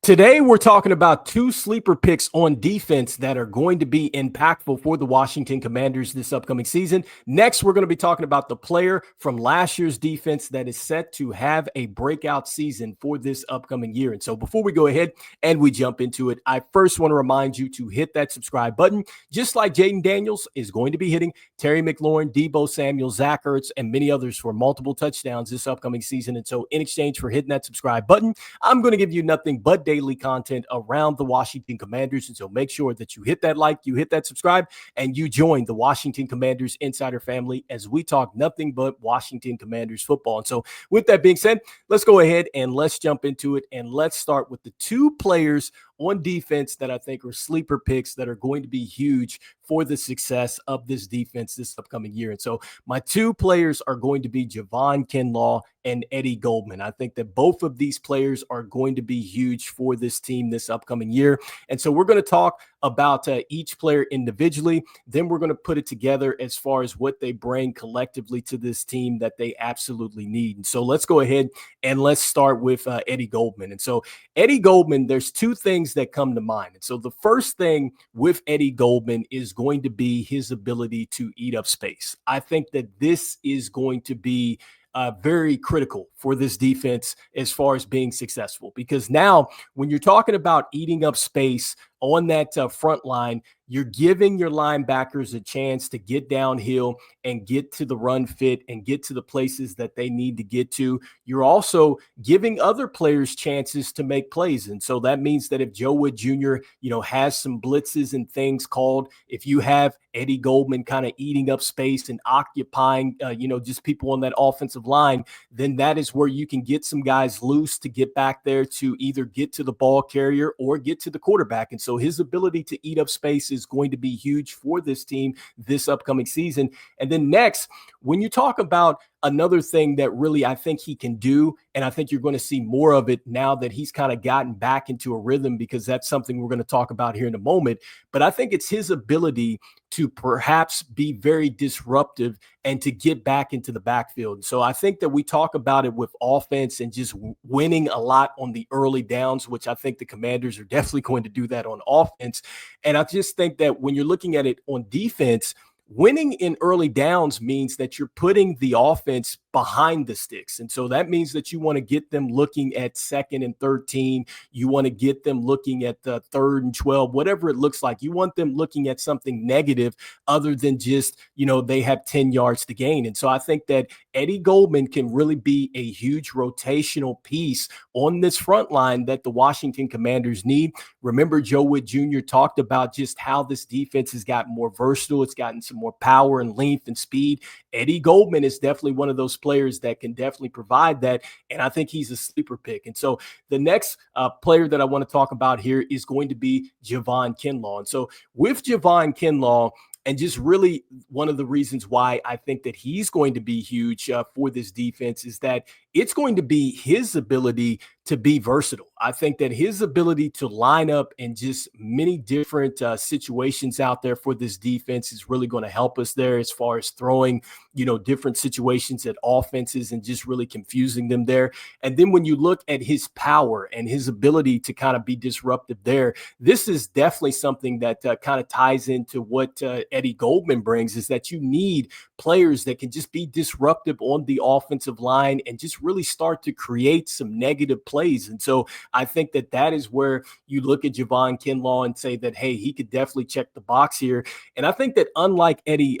Today, we're talking about two sleeper picks on defense that are going to be impactful for the Washington Commanders this upcoming season. Next, we're going to be talking about the player from last year's defense that is set to have a breakout season for this upcoming year. And so before we go ahead and we jump into it, I first want to remind you to hit that subscribe button, just like Jaden Daniels is going to be hitting Terry McLaurin, Deebo Samuel, Zach Ertz, and many others for multiple touchdowns this upcoming season. And so in exchange for hitting that subscribe button, I'm going to give you nothing but daily content around the Washington Commanders. And so make sure that you hit that like, you hit that subscribe, and you join the Washington Commanders Insider family as we talk nothing but Washington Commanders football. And so with that being said, let's go ahead and let's jump into it. And let's start with the two players on defense that I think are sleeper picks that are going to be huge for the success of this defense this upcoming year. And so my two players are going to be Javon Kinlaw and Eddie Goldman. I think that both of these players are going to be huge for this team this upcoming year. And so we're going to talk about each player individually. Then we're going to put it together as far as what they bring collectively to this team that they absolutely need. And so let's go ahead and let's start with Eddie Goldman. And so Eddie Goldman, there's two things that come to mind. And so the first thing with Eddie Goldman is going to be his ability to eat up space. I think that this is going to be very critical for this defense as far as being successful, because now when you're talking about eating up space on that front line, you're giving your linebackers a chance to get downhill and get to the run fit and get to the places that they need to get to. You're also giving other players chances to make plays. And so that means that if Joe Wood Jr., has some blitzes and things called, if you have Eddie Goldman kind of eating up space and occupying, just people on that offensive line, then that is where you can get some guys loose to get back there to either get to the ball carrier or get to the quarterback. And so his ability to eat up space is going to be huge for this team this upcoming season. And then next, when you talk about another thing that really I think he can do, and I think you're going to see more of it now that he's kind of gotten back into a rhythm, because that's something we're going to talk about here in a moment. But I think it's his ability to perhaps be very disruptive and to get back into the backfield. So I think that we talk about it with offense and just winning a lot on the early downs, which I think the Commanders are definitely going to do that on offense. And I just think that when you're looking at it on defense, winning in early downs means that you're putting the offense behind the sticks. And so that means that you want to get them looking at 2nd and 13. You want to get them looking at the 3rd and 12, whatever it looks like. You want them looking at something negative other than just, they have 10 yards to gain. And so I think that Eddie Goldman can really be a huge rotational piece on this front line that the Washington Commanders need. Remember, Joe Wood Jr. talked about just how this defense has gotten more versatile. It's gotten some more power and length and speed. Eddie Goldman is definitely one of those players that can definitely provide that. And I think he's a sleeper pick. And so the next player that I want to talk about here is going to be Javon Kinlaw. And so with Javon Kinlaw, and just really one of the reasons why I think that he's going to be huge for this defense is that it's going to be his ability to be versatile. I think that his ability to line up in just many different situations out there for this defense is really going to help us there as far as throwing, different situations at offenses and just really confusing them there. And then when you look at his power and his ability to kind of be disruptive there, this is definitely something that kind of ties into what Eddie Goldman brings, is that you need players that can just be disruptive on the offensive line and just really start to create some negative plays. And so I think that that is where you look at Javon Kinlaw and say that, hey, he could definitely check the box here. And I think that unlike Eddie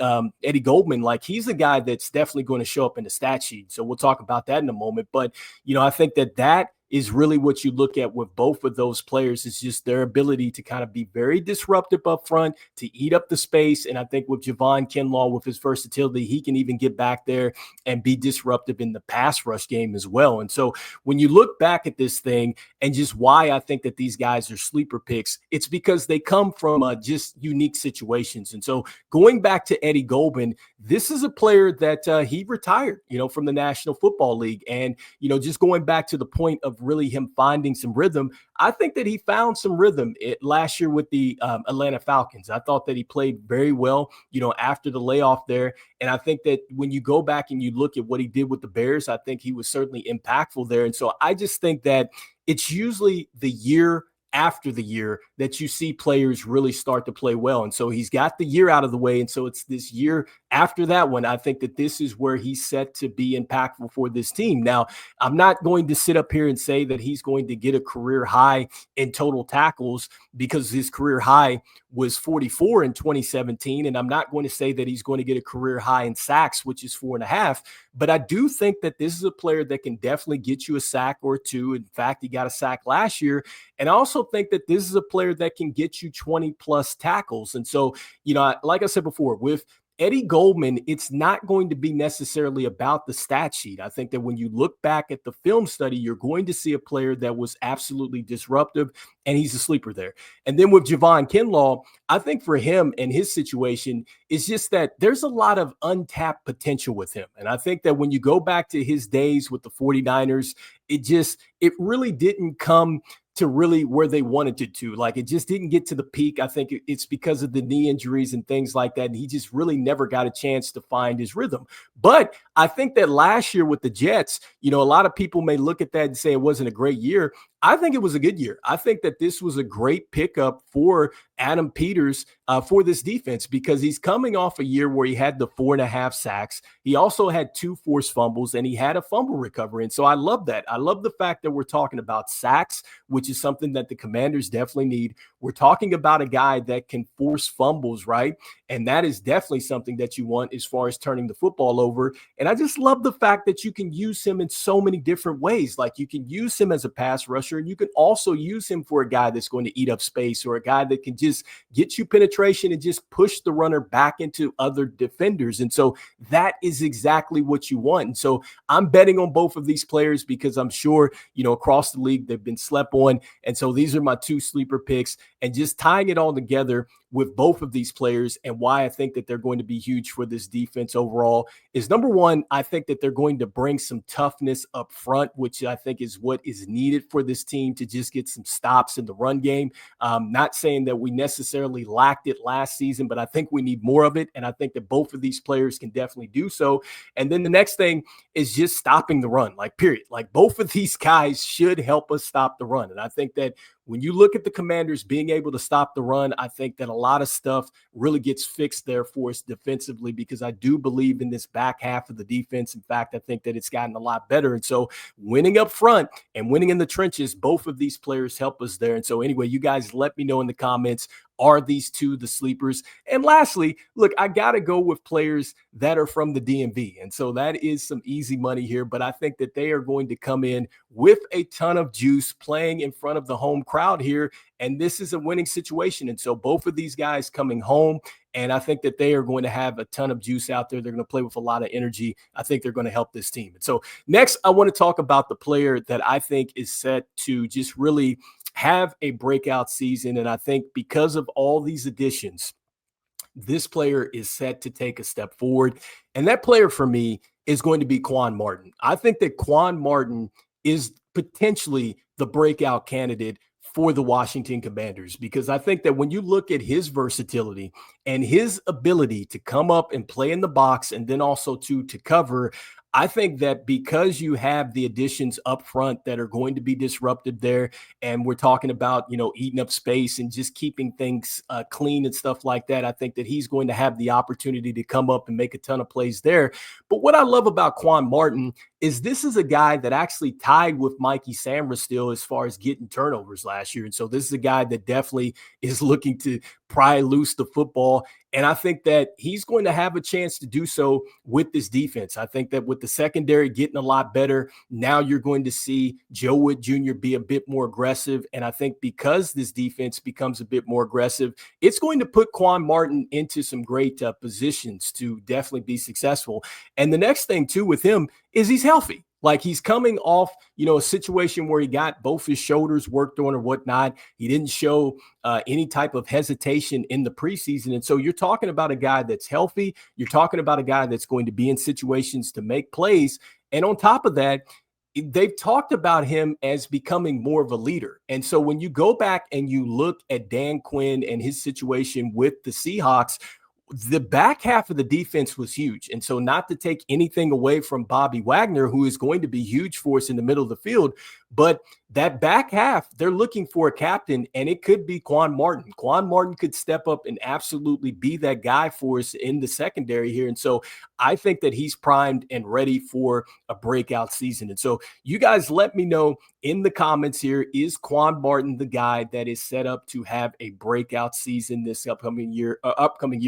Goldman, like, he's a guy that's definitely going to show up in the stat sheet. So we'll talk about that in a moment. But, I think that is really what you look at with both of those players, is just their ability to kind of be very disruptive up front, to eat up the space. And I think with Javon Kinlaw, with his versatility, he can even get back there and be disruptive in the pass rush game as well. And so when you look back at this thing and just why I think that these guys are sleeper picks, it's because they come from just unique situations. And so going back to Eddie Goldman, this is a player that he retired, from the National Football League. And, just going back to the point of of really him finding some rhythm. I think that he found some rhythm last year with the Atlanta Falcons. I thought that he played very well, after the layoff there. And I think that when you go back and you look at what he did with the Bears, I think he was certainly impactful there. And so I just think that it's usually the year after the year that you see players really start to play well. And so he's got the year out of the way. And so it's this year after that one, I think that this is where he's set to be impactful for this team. Now, I'm not going to sit up here and say that he's going to get a career high in total tackles, because his career high was 44 in 2017. And I'm not going to say that he's going to get a career high in sacks, which is 4.5. But I do think that this is a player that can definitely get you a sack or two. In fact, he got a sack last year. And I also think that this is a player that can get you 20 plus tackles. And so, like I said before, with Eddie Goldman, it's not going to be necessarily about the stat sheet. I think that when you look back at the film study, you're going to see a player that was absolutely disruptive, and he's a sleeper there. And then with Javon Kinlaw, I think for him and his situation, it's just that there's a lot of untapped potential with him. And I think that when you go back to his days with the 49ers, it really didn't come to really where they wanted it to. Like, it just didn't get to the peak. I think it's because of the knee injuries and things like that. And he just really never got a chance to find his rhythm. But I think that last year with the Jets, a lot of people may look at that and say it wasn't a great year. I think it was a good year. I think that this was a great pickup for Adam Peters for this defense, because he's coming off a year where he had the 4.5 sacks. He also had 2 forced fumbles, and he had a fumble recovery. And so I love that. I love the fact that we're talking about sacks, which is something that the Commanders definitely need. We're talking about a guy that can force fumbles, right? And that is definitely something that you want as far as turning the football over. And I just love the fact that you can use him in so many different ways. Like, you can use him as a pass rusher, and you can also use him for a guy that's going to eat up space, or a guy that can just get you penetration and just push the runner back into other defenders. And so that is exactly what you want. And so I'm betting on both of these players, because I'm sure, across the league, they've been slept on. And so these are my 2 sleeper picks, and just tying it all together with both of these players and why I think that they're going to be huge for this defense overall is, number one, I think that they're going to bring some toughness up front, which I think is what is needed for this team to just get some stops in the run game. Not saying that we necessarily lacked it last season, but I think we need more of it. And I think that both of these players can definitely do so. And then the next thing is just stopping the run, period. Both of these guys should help us stop the run. And I think that when you look at the Commanders being able to stop the run, I think that a lot of stuff really gets fixed there for us defensively, because I do believe in this back half of the defense. In fact, I think that it's gotten a lot better. And so winning up front and winning in the trenches, both of these players help us there. And so anyway, you guys let me know in the comments, are these 2 the sleepers? And lastly, look, I got to go with players that are from the DMV. And so that is some easy money here, but I think that they are going to come in with a ton of juice, playing in front of the home crowd here. And this is a winning situation. And so both of these guys coming home, and I think that they are going to have a ton of juice out there. They're going to play with a lot of energy. I think they're going to help this team. And so next, I want to talk about the player that I think is set to just really have a breakout season. And I think because of all these additions, this player is set to take a step forward. And that player for me is going to be Quan Martin. I think that Quan Martin is potentially the breakout candidate for the Washington Commanders, because I think that when you look at his versatility and his ability to come up and play in the box, and then also to cover, I think that because you have the additions up front that are going to be disruptive there, and we're talking about, eating up space and just keeping things clean and stuff like that, I think that he's going to have the opportunity to come up and make a ton of plays there. But what I love about Quan Martin is this is a guy that actually tied with Mikey Samra as far as getting turnovers last year. And so this is a guy that definitely is looking to pry loose the football. And I think that he's going to have a chance to do so with this defense. I think that with the secondary getting a lot better, now you're going to see Joe Wood Jr. be a bit more aggressive. And I think because this defense becomes a bit more aggressive, it's going to put Quan Martin into some great positions to definitely be successful. And the next thing too with him is he's healthy. He's coming off, a situation where he got both his shoulders worked on or whatnot. He didn't show any type of hesitation in the preseason. And so you're talking about a guy that's healthy. You're talking about a guy that's going to be in situations to make plays. And on top of that, they've talked about him as becoming more of a leader. And so when you go back and you look at Dan Quinn and his situation with the Seahawks, the back half of the defense was huge. And so, not to take anything away from Bobby Wagner, who is going to be huge for us in the middle of the field, but that back half, they're looking for a captain, and it could be Quan Martin. Quan Martin could step up and absolutely be that guy for us in the secondary here. And so, I think that he's primed and ready for a breakout season. And so, you guys let me know in the comments here, is Quan Martin the guy that is set up to have a breakout season this upcoming year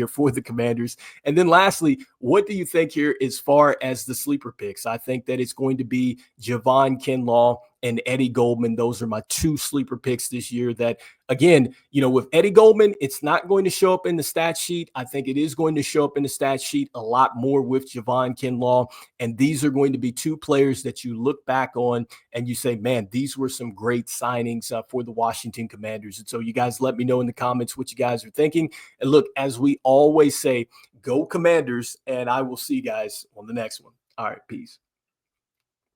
for the Commanders? And then lastly, what do you think here as far as the sleeper picks? I think that it's going to be Javon Kinlaw and Eddie Goldman. Those are my two sleeper picks this year that, again, with Eddie Goldman, it's not going to show up in the stat sheet. I think it is going to show up in the stat sheet a lot more with Javon Kinlaw. And these are going to be two players that you look back on and you say, man, these were some great signings for the Washington Commanders. And so you guys let me know in the comments what you guys are thinking. And look, as we always say, go Commanders, and I will see you guys on the next one. All right, peace.